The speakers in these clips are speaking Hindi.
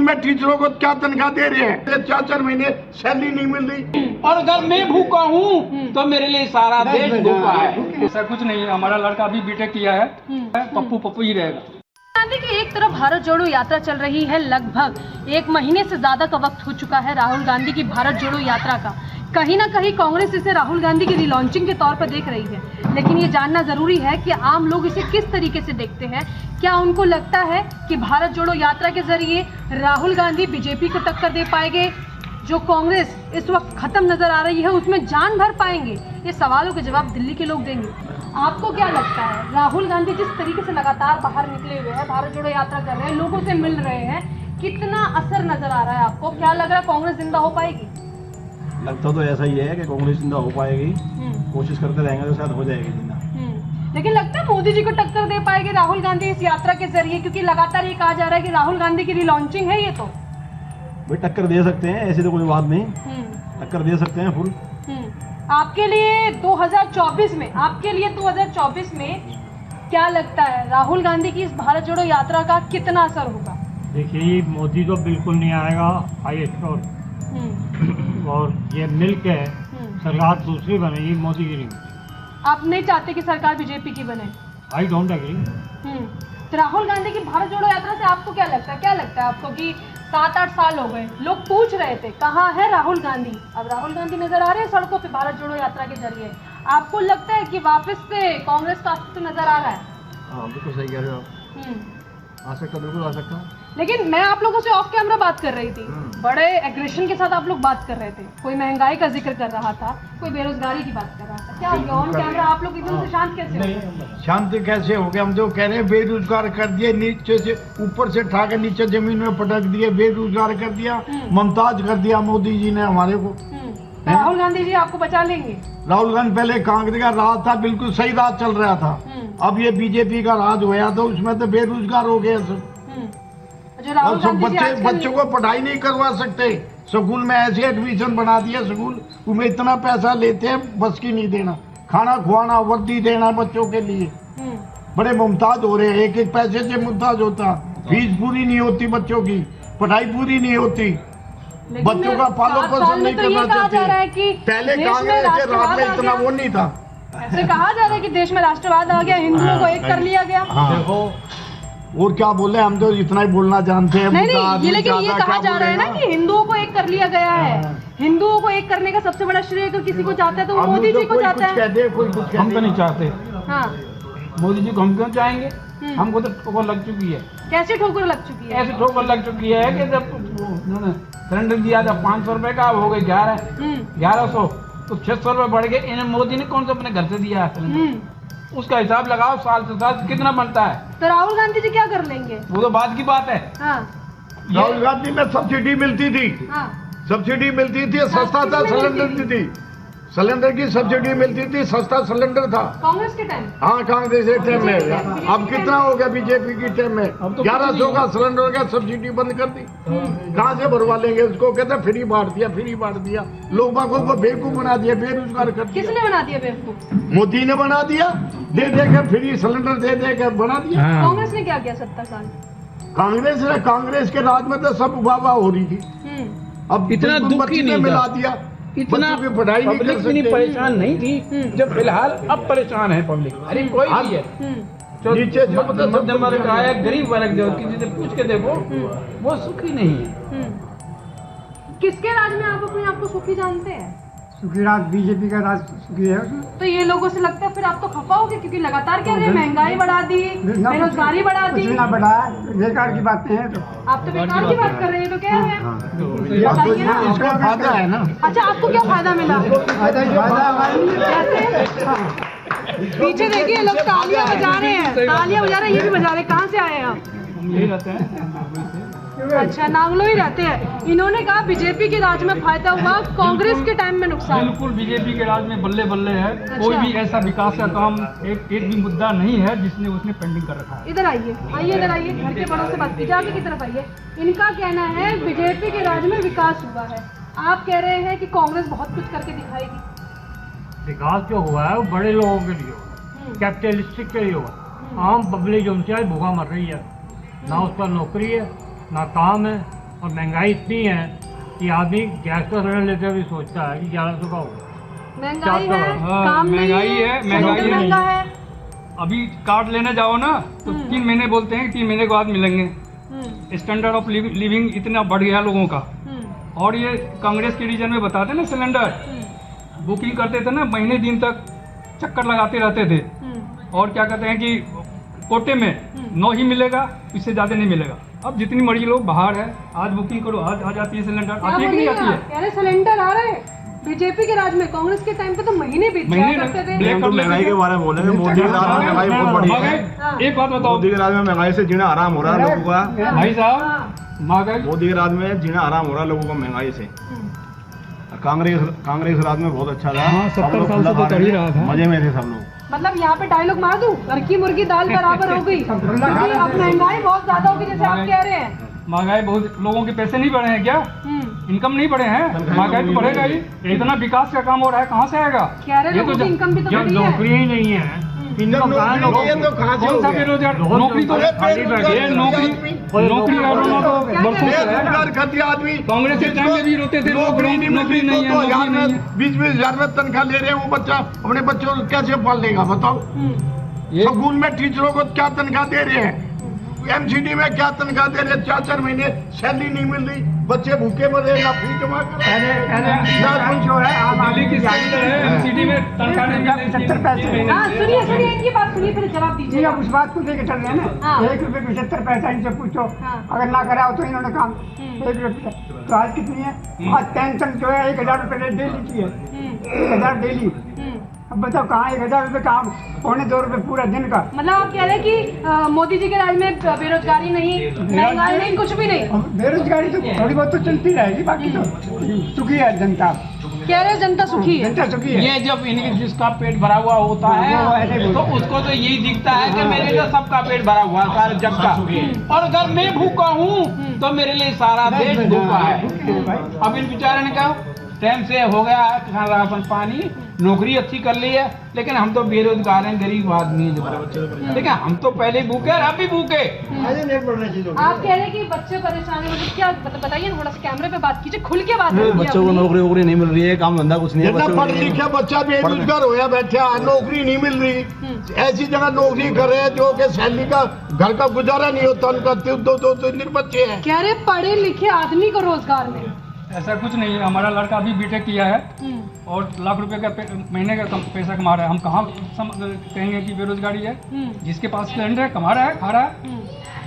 में टीचरों को क्या तनख्वाह दे रहे हैं? 4-4 महीने सैलरी नहीं मिल रही। और अगर मैं भूखा हूँ तो मेरे लिए सारा देश भूखा है। ऐसा कुछ नहीं है, हमारा लड़का अभी बीटेक किया है, पप्पू ही रहेगा। गांधी की एक तरफ भारत जोड़ो यात्रा चल रही है, लगभग 1 महीने से ज्यादा का वक्त हो चुका है राहुल गांधी की भारत जोड़ो यात्रा का। कहीं ना कहीं कांग्रेस इसे राहुल गांधी की रिलॉन्चिंग के तौर पर देख रही है, लेकिन ये जानना जरूरी है कि आम लोग इसे किस तरीके से देखते हैं। क्या उनको लगता है कि भारत जोड़ो यात्रा के जरिए राहुल गांधी बीजेपी को टक्कर दे पाएंगे? जो कांग्रेस इस वक्त खत्म नजर आ रही है उसमें जान भर पाएंगे? ये सवालों के जवाब दिल्ली के लोग देंगे। आपको क्या लगता है, राहुल गांधी जिस तरीके से लगातार बाहर निकले हुए हैं, भारत जोड़ो यात्रा कर रहे हैं, लोगों से मिल रहे हैं, कितना असर नजर आ रहा है आपको? क्या लग रहा है कांग्रेस जिंदा हो पाएगी? लगता तो ऐसा ही है कि कांग्रेस जिंदा हो पाएगी, कोशिश करते रहेंगे तो शायद हो जाएगी जिंदा। लेकिन लगता है मोदी जी को टक्कर दे पाएगी राहुल गांधी इस यात्रा के जरिए? क्योंकि लगातार ये कहा जा रहा है कि राहुल गांधी की रिलॉन्चिंग है ये, तो भाई टक्कर दे सकते हैं, ऐसी तो कोई बात नहीं, टक्कर दे सकते हैं फुल। आपके लिए 2024 में क्या लगता है राहुल गांधी की इस भारत जोड़ो यात्रा का कितना असर होगा? देखिए, मोदी तो बिल्कुल नहीं आएगा, आई श्योर। और ये मिलके सरकार दूसरी बनेगी, मोदी की नहीं। आप नहीं चाहते कि सरकार बीजेपी की बने? I don't agree. तो राहुल गांधी की भारत जोड़ो यात्रा से आपको क्या लगता है आपको कि 7-8 साल हो गए, लोग पूछ रहे थे कहाँ है राहुल गांधी? अब राहुल गांधी नजर आ रहे हैं सड़कों पे भारत जोड़ो यात्रा के जरिए। आपको लगता है कि वापस से कांग्रेस का अस्तित्व नजर आ रहा है? हाँ बिल्कुल सही कह रहे हो आप। आ सकता, बिल्कुल आ सकता। लेकिन मैं आप लोगों से ऑफ कैमरा बात कर रही थी, बड़े एग्रेशन के साथ आप लोग बात कर रहे थे। कोई महंगाई का जिक्र कर रहा था, कोई बेरोजगारी की बात कर रहा था। क्या हो गया ऑन कैमरा आप लोग एकदम से शांत कैसे हो गए? शांत कैसे हो गए? हम तो कह रहे हैं बेरोजगार कर दिए, नीचे से ऊपर से उठा के नीचे जमीन में पटक दिए, बेरोजगार कर दिया, मुमताज कर दिया मोदी जी ने हमारे को। राहुल गांधी जी आपको बचा लेंगे? राहुल गांधी पहले कांग्रेस का राज था, बिल्कुल सही राज चल रहा था। अब ये बीजेपी का राज हुआ तो उसमें तो बेरोजगार हो गए सब। और सब बच्चों को पढ़ाई नहीं करवा सकते। स्कूल में ऐसे एडमिशन बना दिया, स्कूल उनमें इतना पैसा लेते हैं बस की नहीं देना, खाना खुआना, वर्दी देना बच्चों के लिए। बड़े मुमताज हो रहे हैं, एक एक पैसे से मुमताज होता, फीस पूरी नहीं होती बच्चों की, पढ़ाई पूरी नहीं होती, बच्चों का पालन पोषण नहीं करना चाहते। पहले कांग्रेस के राज में इतना वो नहीं था। ऐसे कहा जा रहा है कि देश में राष्ट्रवाद आ गया, हिंदुओं को एक कर लिया गया। देखो और क्या बोले, हम तो इतना ही बोलना जानते हैं। नहीं, ये लेकिन ये कहा जा रहा है ना कि हिंदुओं को एक कर लिया गया है। हिंदुओं को एक करने का सबसे बड़ा श्रेय अगर किसी को चाहता है तो वो मोदी जी को चाहता है। हम तो नहीं चाहते। हाँ, मोदी जी को हम क्यों चाहेंगे? हमको तो ठोकर लग चुकी है। कैसे ठोकर लग चुकी है? ऐसे ठोकर लग चुकी है कि जब उन्होंने सिलेंडर दिया था 500 रुपए का, अब हो गए 1100, तो 600 रुपए बढ़ गए। इन्हें मोदी ने कौन सा अपने घर से दिया है सिलेंडर? उसका हिसाब लगाओ, साल से साल कितना बनता है। तो राहुल गांधी जी क्या कर लेंगे? वो तो बाद की बात है। हाँ, राहुल गांधी में सब्सिडी मिलती थी, सब्सिडी मिलती थी, सस्ता था सिलेंडर थी, सिलेंडर की सब्सिडी मिलती थी, सस्ता सिलेंडर था कांग्रेस के टाइम। हाँ, कांग्रेस के टाइम में। अब कितना हो गया बीजेपी के टाइम में? 1100 का सिलेंडर का सब्सिडी बंद कर दी। कहाँ से भरवा लेंगे उसको? कहते फ्री बांट दिया, लोग बागों को बेवकूफ बना दिया, बेरोजगार कर दिया। किसने बना दिया बेवकूफ? मोदी ने बना दिया, दे कर फ्री सिलेंडर दे कर बना दिया। कांग्रेस ने क्या किया 70 साल? कांग्रेस के राज में तो सब वाह हो रही थी। अब इतना दुख ही नहीं मिला दिया, इतना पढ़ाई पब्लिक इतनी परेशान नहीं थी जब फिलहाल अब परेशान है पब्लिक। अरे कोई भी है, नीचे मध्यम वर्ग का है, गरीब वर्ग जो किसी से पूछ के देखो वो सुखी नहीं है। किसके राज में आप अपने आप को सुखी जानते हैं? सुखी राज बीजेपी का राज सुखी है उसमें। तो ये लोगों से लगता है फिर आप तो खफा होगे, क्योंकि लगातार कह रहे हैं महंगाई बढ़ा दी, बेरोजगारी बढ़ा दी। कुछ ना बढ़ाया, बेकार की बातें हैं। तो आप तो बेकार की बात कर रहे हैं, तो कह रहे हैं इसका फायदा है ना। अच्छा, आपको क्या फायदा मिला? पीछे देखिए लोग तालियां बजा रहे हैं, ये भी बजा रहे हैं। कहाँ से आए हैं आप? यही रहते हैं। अच्छा, नांगलो ही रहते हैं। इन्होंने कहा बीजेपी के राज में फायदा हुआ, कांग्रेस के टाइम में नुकसान। बिल्कुल बीजेपी के राज में बल्ले बल्ले है। कोई भी ऐसा विकास का काम एक भी मुद्दा नहीं है जिसने उसने पेंडिंग कर रखा है। इधर आइए, इधर आइए, घर के बड़ों से बात कीजिए, आगे की तरफ आइए। इनका कहना है बीजेपी के राज में विकास हुआ है, आप कह रहे हैं कि कांग्रेस बहुत कुछ करके दिखाएगी। विकास जो हुआ है वो बड़े लोगों के लिए हुआ, कैपिटलिस्टिक के लिए हुआ। आम पब्लिक जो उनसे भूखा मर रही है, ना उस पर नौकरी है, ना काम है, और महंगाई इतनी है कि आदमी गैस का सिलेंडर लेते हुए सोचता है कि 1100 का होगा। महंगाई है, हाँ, काम नहीं महंगाई है, महंगाई सिलेंडर है। महंगा है। अभी कार्ड लेने जाओ ना तो 3 महीने बोलते हैं कि 3 महीने के बाद मिलेंगे। स्टैंडर्ड ऑफ लिविंग इतना बढ़ गया लोगों का। और ये कांग्रेस के रीजन में बताते ना सिलेंडर बुकिंग करते थे ना, महीने दिन तक चक्कर लगाते रहते थे। और क्या कहते हैं कि कोटे में 9 ही मिलेगा, इससे ज़्यादा नहीं मिलेगा। अब जितनी मर्जी लोग बाहर है, आज बुकिंग करो, आज आ जाती है सिलेंडर। आती है कि नहीं आती है? कह रहे सिलेंडर आ रहे हैं बीजेपी के राज में, कांग्रेस के टाइम पे तो महीने बीत जाया करते थे। हम तो महंगाई के बारे में बोले हैं। मोदी के राज में महंगाई बहुत बढ़ी है। एक बात बताओ, मोदी के राज में महंगाई से जीना आराम हो रहा है लोगों का। भाई साहब महंगाई मोदी के राज में जीना आराम हो रहा है लोगों को महंगाई से। कांग्रेस राज में बहुत अच्छा था। 70 साल से तो कर ही रहा था। मजे में थे सब लोग। मतलब यहाँ पे डायलॉग मार दूं, घर की मुर्गी दाल बराबर हो गई। अब महंगाई बहुत ज्यादा होगी जैसे आप कह रहे हैं। महंगाई बहुत, लोगों के पैसे नहीं बढ़े हैं क्या? इनकम नहीं बढ़े हैं, महंगाई तो बढ़ेगा ही। इतना विकास का काम हो रहा है, कहाँ से आएगा? कह रहे लोगों की इनकम भी तो जब बढ़ी है। नौकरी ही नहीं है, इनको कहाँ नौकरी? तो कहाँ से कौन हो सा गया? बेरोजगार? नौकरी तो खाली बैठे ये हैं। नौकरी और रोना तो बरसों से है। बेरोजगार खतिया आदमी कांग्रेस के टाइम में भी रोते थे लोग, नौकरी नहीं है, नौकरी नहीं है। 20,000 में तनख्वाह ले रहे हैं, वो बच्चा अपने बच्चों को कैसे पाल लेगा बताओ? स्कूल में टीचरों को क्या तनख्वाह दे रहे हैं? एमसीडी में क्या तनख्वाह दे रहे हैं? 4-4 महीने सैलरी नहीं मिल रही, बच्चे भूखे मरे, ना फी जमा कर। जो है आम दिल्ली आदमी की सेंटर है, एमसीडी में तनख्वाह नहीं मिल रही। 75 पैसे। हाँ सुनिए इनकी बात सुनिए, फिर जवाब जी दीजिए। अब उस बात को लेकर चल रहे हैं हाँ। ना। 1 रुपये 75 पैसा इनसे पूछो, हाँ। अगर ना कराओ तो इन्होंने काम 1 रुपये। तो आज कितनी है? आज पेंशन जो है 1,000 रुपये डेली की है। 1,000 डेली। अब बताओ कहाँ 1,000 रुपये काम, 2.25 रुपये पूरा दिन का। मतलब आप कह रहे हैं कि मोदी जी के राज में बेरोजगारी नहीं, महंगाई नहीं, कुछ भी नहीं। अब बेरोजगारी तो थोड़ी बहुत तो चलती रहेगी, बाकी तो सुखी है जनता। कह रहे हैं जनता सुखी है। जनता सुखी है। ये जब इनके जिसका पेट भरा हुआ होता है तो उसको तो यही दिखता है कि मेरे लिए सबका पेट भरा हुआ है, सारे जग का। और अगर मैं भूखा हूँ तो मेरे लिए सारा देश भूखा है। अब इन बेचारे ने कहा टाइम से हो गया है खाना राशन पानी, नौकरी अच्छी कर ली है, लेकिन हम तो बेरोजगार हैं, गरीब आदमी है जो। लेकिन हम तो पहले भूखे और अब भी भूखे। आप कह रहे हैं कि बच्चे परेशान है, मतलब क्या बताइए, थोड़ा सा कैमरे पे बात कीजिए, खुल के बात कीजिए। बच्चों को नौकरी वोकरी नहीं मिल रही है, काम धंधा कुछ नहीं है। जितना पढ़ लिखा बच्चा बेरोजगार होया बैठा, नौकरी नहीं मिल रही। ऐसी जगह नौकरी कर रहे हैं जो कि सैलरी का घर का गुजारा नहीं होता उनका। 2 बच्चे हैं। कह रहे पढ़े लिखे आदमी को रोजगार नहीं। ऐसा कुछ नहीं है, हमारा लड़का अभी बीटेक किया है और लाख रुपए का महीने का पैसा कमा रहा है। हम कहाँ कहेंगे कि बेरोजगारी है? जिसके पास सिलेंडर है, कमा रहा है, खा रहा है,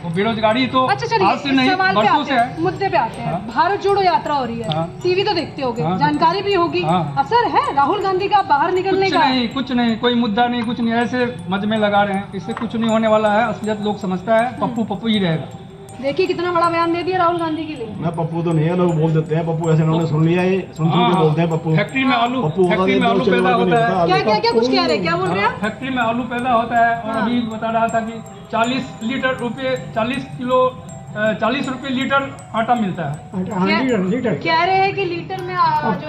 वो बेरोजगारी तो अच्छा चलिए, आज से नहीं सवाल पे बरसों आते से हैं, है। मुद्दे पे आते हैं। हाँ। भारत जोड़ो यात्रा हो रही है, हाँ। टीवी तो देखते होगे, हाँ। जानकारी भी होगी। हाँ। असर है राहुल गांधी का बाहर निकलने का? कुछ नहीं, कोई मुद्दा नहीं, कुछ नहीं, ऐसे मज में लगा रहे हैं। इससे कुछ नहीं होने वाला है। असलियत लोग समझता है पप्पू पप्पू ही रहेगा। देखिए कितना बड़ा बयान दे दिया राहुल गांधी के लिए। मैं पप्पू तो नहीं है, लोग बोल देते हैं पप्पू, ऐसे उन्होंने सुन लिया, ये सुन के बोलते हैं पप्पू। फैक्ट्री में आलू पप्पू होगा फैक्ट्री में तो आलू चलो पैदा तो नहीं होता है। पता। क्या कुछ कह रहे हैं, क्या बोल रहे हैं आप? फैक्ट्री में आलू पैदा होता है और अभी बता रहा था कि 40 रुपए लीटर आटा मिलता है। लीटर कह रहे हैं कि लीटर में जो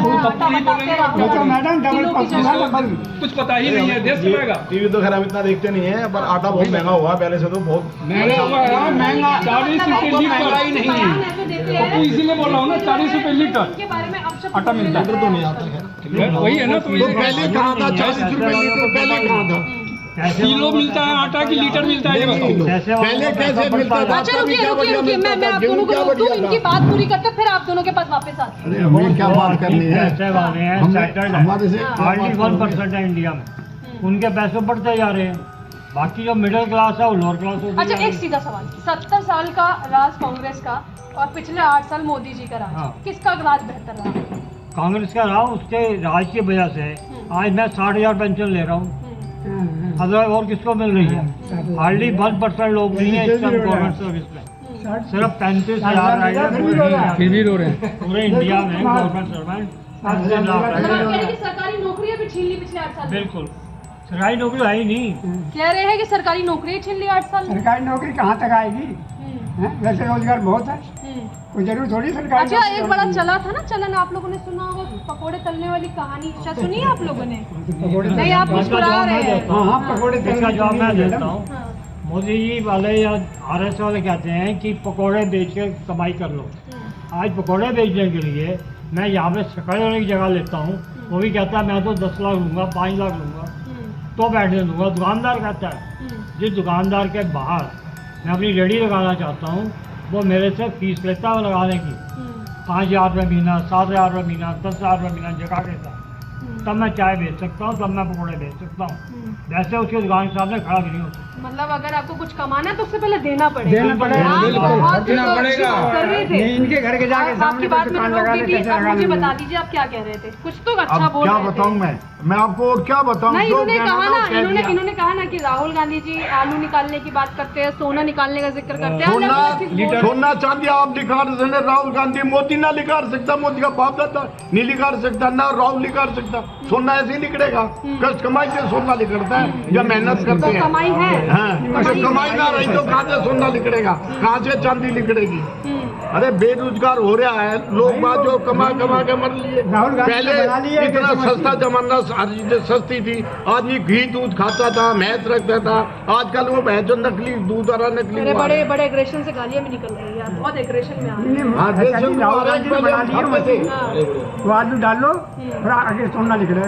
है आटा बताते वो तो मैडम डबल किलो की पप्पू है, जगह। डबल। कुछ पता ही नहीं है, देश चलेगा। टीवी तो खैर हम इतना देखते नहीं है, पर आटा बहुत महंगा हुआ पहले से, तो बहुत महंगा हुआ है, महंगा 40 रुपए लीटर नहीं है। बयान ऐसे देते हैं। पप्पू इसीलिए बोल रहा हूँ ना, 40 रुपए लीटर इनके बारे में अब सब आटा मिलता है। तो नहीं आता है। वही है ना, तो तो पहले कहाँ था 40 रुपए लीटर? पहले कहाँ था? किलो मिलता है आटा की लीटर मिलता है, ये बताओ। पहले कैसे मिलता था? अच्छा रुकिए, मैं आप दोनों को रोक दूं, इनकी बात पूरी करते फिर आप दोनों के पास वापस आते हैं। अरे हमें क्या बात करनी है? पैसे वाले हैं, हमने- सेटल्ड हमारे से है, हार्डली 1% है इंडिया में। उनके पैसे बढ़ते जा रहे हैं, बाकी जो मिडिल क्लास है वो लोअर क्लास हो अच्छा एक सीधा सवाल, 70 साल का राज कांग्रेस का और पिछले 8 साल मोदी जी का राज, हाँ। किसका राज बेहतर रहा? कांग्रेस का रहा, उसके राज की वजह से आज मैं 60,000 पेंशन ले रहा हूँ। अदर और किसको मिल रही है? हार्डली 1% लोग नहीं है इस गवर्नमेंट सर्विस में। सिर्फ 35,000 फिर भी रो रहे हैं। पूरे इंडिया में गवर्नमेंट सर्वेंट 35 लाख मतलब आप कह रहे हैं है। कि सरकारी नौकरियां भी छीन ली पिछले 8 साल में? बिल्कुल, सरकारी नौकरी है ही नहीं। कह रहे हैं कि सरकारी नौकरियां छीन ली 8 साल में। सरकारी नौकरी कहाँ तक आएगी? हैं? वैसे रोजगार बहुत है, कोई जरूर थोड़ी सरकारी अच्छा नौकरी एक बड़ा होगी। चला था ना चलन, आप लोगों ने सुना होगा, पकोड़े तलने वाली कहानी, शायद सुनी है आप लोगों ने? पकौड़े नहीं आप मुस्कुरा रहे हैं। हाँ हाँ पकौड़े इसका जवाब मैं देता हूँ। हाँ। मोदी जी वाले या RS वाले कहते हैं कि पकौड़े बेच के कमाई कर लो। आज पकौड़े बेचने के लिए मैं यहाँ पे खड़े होने की जगह लेता हूँ, वो भी कहता है मैं तो 10 लाख लूँगा, 5 लाख लूँगा तो बैठने दूंगा। दुकानदार कहता है, जिस दुकानदार के बाहर मैं अपनी रेडी लगाना चाहता हूँ वो मेरे से फीस लेता है लगाने की, 5,000 रुपये महीना, 7,000 रुपये महीना, 10,000 रुपये महीना जगह देता है, तब मैं चाय बेच सकता हूँ, तब मैं पकौड़े बेच सकता हूँ। वैसे उसके दुकान के सामने खड़ा भी नहीं हो सकता। मतलब अगर आपको कुछ कमाना है तो उससे पहले देना पड़ेगा। देना पड़ेगा, आप बिल्कुल, बहुत देना पड़ेगा। कर रहे थे। नहीं, इनके घर के जाके सामने आपकी बात में दुकान रोक लगा दी ले, थी। कैसे अब मुझे लगाना बता है? दीजिए आप क्या कह रहे थे, कुछ तो अच्छा अब बोल क्या रहे बताऊं थे। मैं आपको और क्या बताऊं? नहीं, जो इन्होंने कहना कहा था ना, वो कह दिया। इन्होंने कहा ना कि राहुल गांधी जी आलू निकालने की बात करते हैं, सोना निकालने का जिक्र करते हैं। सोना अलग-अलग चीज़ बोल रहे हैं। सोना चांदी आप निकाल सकते, राहुल गांधी मोदी ना निकाल सकता, मोदी का बाप दादा नहीं निकाल सकता, ना राहुल निकाल सकता। सोना ऐसे ही निकलेगा, कष्ट कमाई से सोना निकलता है या मेहनत करते तो हैं। कमाई है। हाँ, तो कमाई ना रही तो कहाँ से सोना निकलेगा, कहाँ से चांदी निकलेगी? अरे बेरोजगार हो रहा है लोग, बात जो कमा कमा के मर लिए। राहुल गांधी पहले ने बना लिया है इतना कैसे सस्ता जमाना, सारी चीजें सस्ती थी, आदमी घी दूध खाता था, भैंस रखता था। आजकल वो भैंस जो नकली दूध वाला नकली मेरे हुआ है। बड़े बड़े एग्रेशन से गालियां भी निकल रही है, बहुत एग्रेशन में आ रही है। नहीं, हाँ, अच्छा जी, देश में राहुल गांधी ने बना ली है मशीन। हाँ। वो आलू डालो और आगे सोना निकले,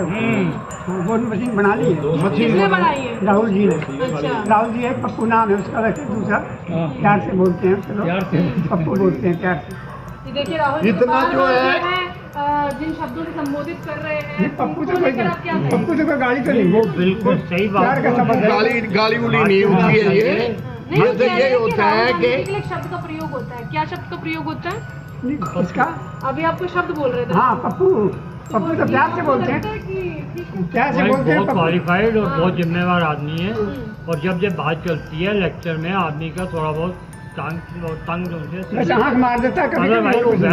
वो मशीन बना ली है किसने बनाई है? राहुल जी ने। अच्छा। राहुल जी एक पप्पू नाम है उसका, वैसे दूसरा प्यार से बोलते हैं, चलो पप्पू बोलते हैं प्यार से। ये देखिए राहुल जी इतना बार-बार जो है- जिन शब्दों से संबोधित कर रहे नहीं, हैं पप्पू तो उनको कोई लेकर आप क्या कहेंगे? पप्पू तो कोई गाड़ी तो नहीं, वो बिल्कुल सही प्यार का बात। शब्द है। गाली उली नहीं होती है ये। नहीं, ये वो तो कह रहे ये हैं होता राहुल है गांधी कि के लिए एक शब्द का प्रयोग होता है। क्या शब्द का प्रयोग होता है? नहीं, इसका अभी आप कोई शब्द बोल रहे थे। हाँ पप्पू, पप्पू तो प्यार से बोलते हैं, प्यार से भाई बोलते हैं बहुत पप्पू। क्वालिफाइड और बहुत जिम्मेवार आदमी है, और जब बात चलती है लेक्चर में आदमी का थोड़ा बहुत तंग वैसे आँख मार देता है कभी भाई वो कभी,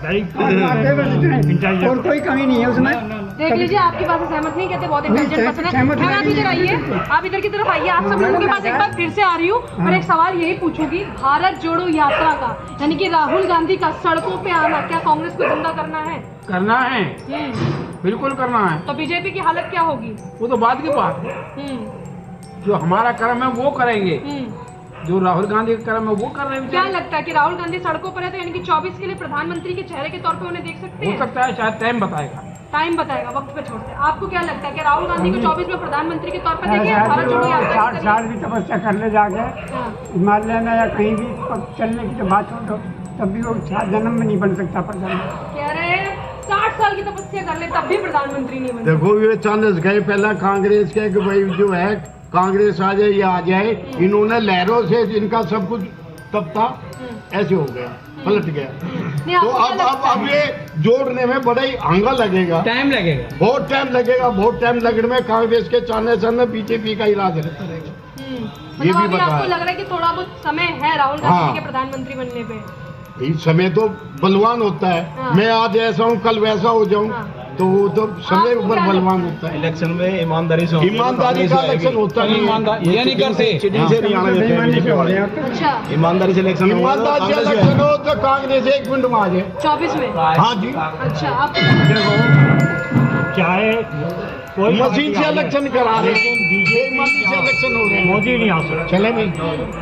वेरी आँख मारते हैं बस इतने, और कोई कमी नहीं है उसमें। देख लीजिए, आपकी बात से सहमत नहीं, कहते बहुत इंटेलिजेंट पर्सन है। सहमत खैर, आप नहीं। इधर आइए, आप इधर की तरफ आइए। आप सब लोगों के पास एक बार फिर से आ रही हूँ और एक सवाल यही पूछूंगी, भारत जोड़ो यात्रा का, यानी कि राहुल गांधी का सड़कों पे आना, क्या कांग्रेस को जिंदा करना है? करना है, बिल्कुल करना है। तो बीजेपी की हालत क्या होगी? वो तो बाद की बात है, हम्म, जो हमारा कर्म है वो करेंगे, हम्म। जो राहुल गांधी का कर्म है वो कर रहे हैं। क्या लगता है कि राहुल गांधी सड़कों पर है, तो यानी कि 24 के लिए प्रधानमंत्री के चेहरे के तौर पे उन्हें देख सकते हो हैं? सकता है, शायद टाइम बताएगा। टाइम बताएगा, वक्त पे छोड़ते हैं। आपको क्या लगता है कि राहुल गांधी को 24 में प्रधानमंत्री के तौर पर देखिए, भारत जोड़ो यात्रा 60 की साल भी तपस्या कर ले जाके हाँ। हिमालय में या कहीं भी चलने की तो बात छोड़ दो, तब भी वो जन्म में नहीं बन सकता प्रधानमंत्री। कह रहे हैं 60 साल की तपस्या कर ले तब भी प्रधानमंत्री नहीं बने। देखो ये चांस गए पहला कांग्रेस के कि भाई जो है कांग्रेस आ जाए या आ जाए, इन्होंने लहरों से इनका सब कुछ तब था ऐसे हो गया, पलट गया। नहीं, तो आपको क्या लगता अब है? ये जोड़ने में बड़ा ही हंगा लगेगा, टाइम लगेगा। बहुत टाइम लगेगा, बहुत टाइम लगने में कांग्रेस के चाहने से बीजेपी का ही राज रहता रहेगा। ये मतलब भी अभी बताया। आपको लग रहा है कि थोड़ा बहुत समय है राहुल गांधी हाँ। के प्रधानमंत्री बनने पे? इस समय तो बलवान होता है, हाँ। मैं आज ऐसा हूँ कल वैसा हो जाऊँ, हाँ। तो वो तो समय आपको ऊपर क्या बलवान लगता होता है। इलेक्शन में ईमानदारी से होंगे तो ईमानदारी कांग्रेस का आएगी। इलेक्शन होता नहीं है। ईमानदार ये नहीं करते। चीटिंग से नहीं आने देते हैं बेईमानी से हो रहे बीजेपी हैं। अच्छा, ईमानदारी से इलेक्शन होगा तो ईमानदार से कांग्रेस इलेक्शन आएगी। हो तो कांग्रेस 1 मिनट में आ जाए। 24 में? हाँ जी, अच्छा, आप चाहे कोई मशीन से इलेक्शन करा रहे हैं, बेईमानी से इलेक्शन हो रहे हैं। मोदी नहीं आ सकता। चले भाई,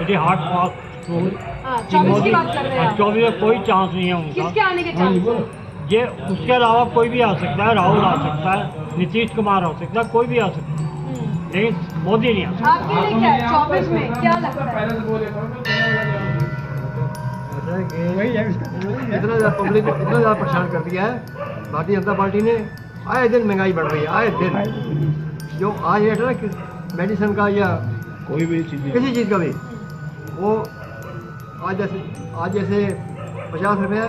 इट हार्ड फास्ट रूल। हाँ, 24 की बात कर रहे हैं आप। 24 में कोई चांस नहीं है उनका। किसके आने के चांस हैं? ये उसके अलावा कोई भी आ सकता है, राहुल आ सकता है, नीतीश कुमार आ सकता है, कोई भी आ सकता है, लेकिन मोदी नहीं आ सकता। आपके लिए क्या है 24 में, क्या लगता है? वही है उसका। इतना ज़्यादा पब्लिक को इतना ज़्यादा परेशान कर दिया है भारतीय जनता पार्टी ने। आए दिन महंगाई बढ़ रही है, आए दिन जो आज रेट है ना मेडिसिन का या कोई भी चीज किसी चीज़ का भी, वो आज जैसे 50 रुपये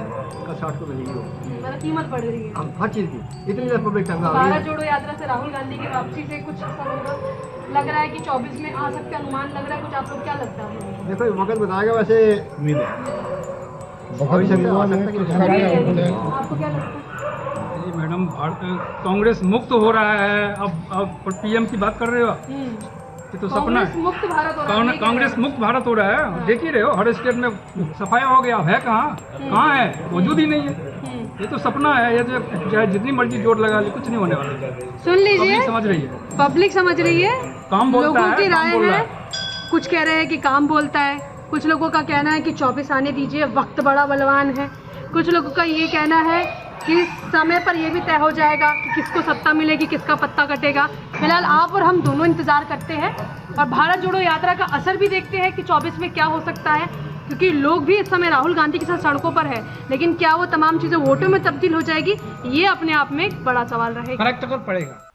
का 60 को मिलेगी वो, मतलब कीमत बढ़ रही है। हर चीज़ की इतनी ज़्यादा पब्लिक तंग आ रही भारत है। जोड़ो यात्रा से राहुल गांधी की वापसी से कुछ असर होगा? लग रहा है कि 24 में आ सकते हैं, अनुमान लग रहा है कुछ। आप लोग क्या लगता है? देखो वक्त बताएगा, वैसे उम्मीद है। भविष्य में आ सकता है कि नहीं। आपको क्या लगता है? जी मैडम, भारत कांग्रेस मुक्त हो रहा है। अब पीएम की बात कर रहे हो, ये तो सपना कांग्रेस है। मुक्त भारत हो रहा है। कांग्रेस मुक्त भारत हो रहा है, देख ही रहे हो, हर स्टेट में सफाया हो गया। है कहाँ है? वजूद ही नहीं है। ये तो सपना है, ये जो चाहे जितनी मर्जी जोर लगा ले कुछ नहीं होने वाला। सुन लीजिए, पब्लिक समझ रही है, पब्लिक समझ रही है, काम बोलता लोगों है, की काम राय बोल रहा है। कुछ कह रहे हैं कि काम बोलता है, कुछ लोगों का कहना है कि 24 आने दीजिए, वक्त बड़ा बलवान है। कुछ लोगों का ये कहना है कि समय पर यह भी तय हो जाएगा कि किसको सत्ता मिलेगी, किसका पत्ता कटेगा। फिलहाल आप और हम दोनों इंतजार करते हैं और भारत जोड़ो यात्रा का असर भी देखते हैं कि 24 में क्या हो सकता है, क्योंकि लोग भी इस समय राहुल गांधी के साथ सड़कों पर है, लेकिन क्या वो तमाम चीज़ें वोटों में तब्दील हो जाएगी, ये अपने आप में एक बड़ा सवाल रहेगा। फर्क तो पड़ेगा।